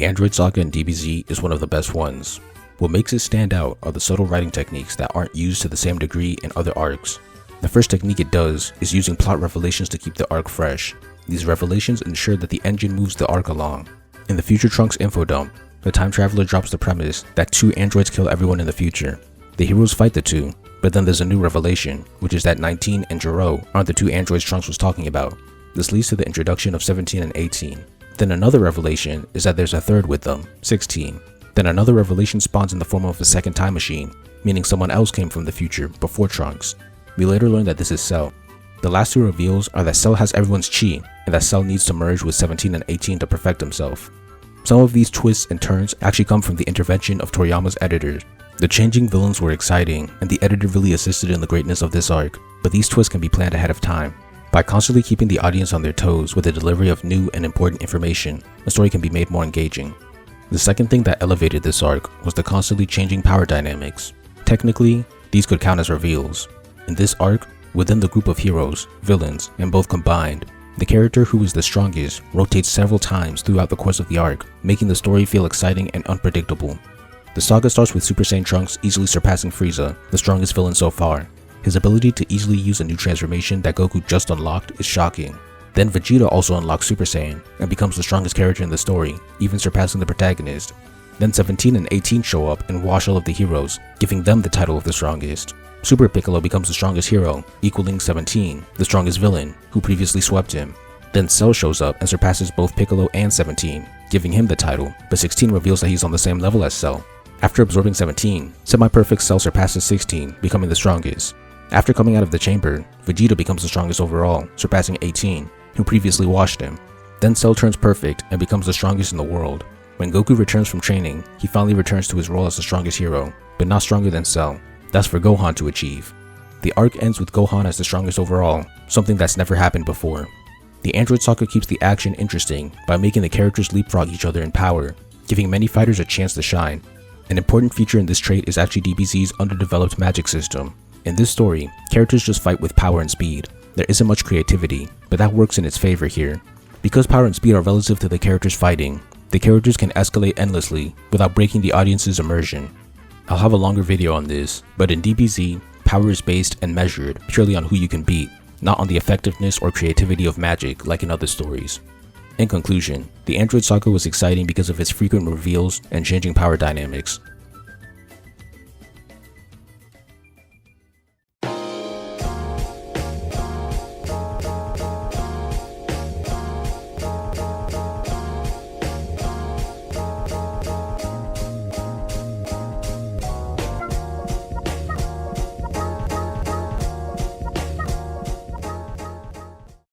Android Saga in DBZ is one of the best ones. What makes it stand out are the subtle writing techniques that aren't used to the same degree in other arcs. The first technique it does is using plot revelations to keep the arc fresh. These revelations ensure that the engine moves the arc along. In the Future Trunks info dump, the time traveler drops the premise that 2 androids kill everyone in the future. The heroes fight the 2, but then there's a new revelation, which is that 19 and Jiro aren't the 2 androids Trunks was talking about. This leads to the introduction of 17 and 18. Then another revelation is that there's a third with them, 16. Then another revelation spawns in the form of a second time machine, meaning someone else came from the future before Trunks. We later learn that this is Cell. The last 2 reveals are that Cell has everyone's chi, and that Cell needs to merge with 17 and 18 to perfect himself. Some of these twists and turns actually come from the intervention of Toriyama's editors. The changing villains were exciting, and the editor really assisted in the greatness of this arc, but these twists can be planned ahead of time. By constantly keeping the audience on their toes with the delivery of new and important information, the story can be made more engaging. The second thing that elevated this arc was the constantly changing power dynamics. Technically, these could count as reveals. In this arc, within the group of heroes, villains, and both combined, the character who is the strongest rotates several times throughout the course of the arc, making the story feel exciting and unpredictable. The saga starts with Super Saiyan Trunks easily surpassing Frieza, the strongest villain so far. His ability to easily use a new transformation that Goku just unlocked is shocking. Then Vegeta also unlocks Super Saiyan and becomes the strongest character in the story, even surpassing the protagonist. Then 17 and 18 show up and wash all of the heroes, giving them the title of the strongest. Super Piccolo becomes the strongest hero, equaling 17, the strongest villain, who previously swept him. Then Cell shows up and surpasses both Piccolo and 17, giving him the title, but 16 reveals that he's on the same level as Cell. After absorbing 17, semi-perfect Cell surpasses 16, becoming the strongest. After coming out of the chamber, Vegeta becomes the strongest overall, surpassing 18, who previously washed him. Then Cell turns perfect and becomes the strongest in the world. When Goku returns from training, he finally returns to his role as the strongest hero, but not stronger than Cell. That's for Gohan to achieve. The arc ends with Gohan as the strongest overall, something that's never happened before. The Android Saga keeps the action interesting by making the characters leapfrog each other in power, giving many fighters a chance to shine. An important feature in this trait is actually DBZ's underdeveloped magic system. In this story, characters just fight with power and speed. There isn't much creativity, but that works in its favor here. Because power and speed are relative to the characters fighting, the characters can escalate endlessly without breaking the audience's immersion. I'll have a longer video on this, but in DBZ, power is based and measured purely on who you can beat, not on the effectiveness or creativity of magic like in other stories. In conclusion, the Android Saga was exciting because of its frequent reveals and changing power dynamics.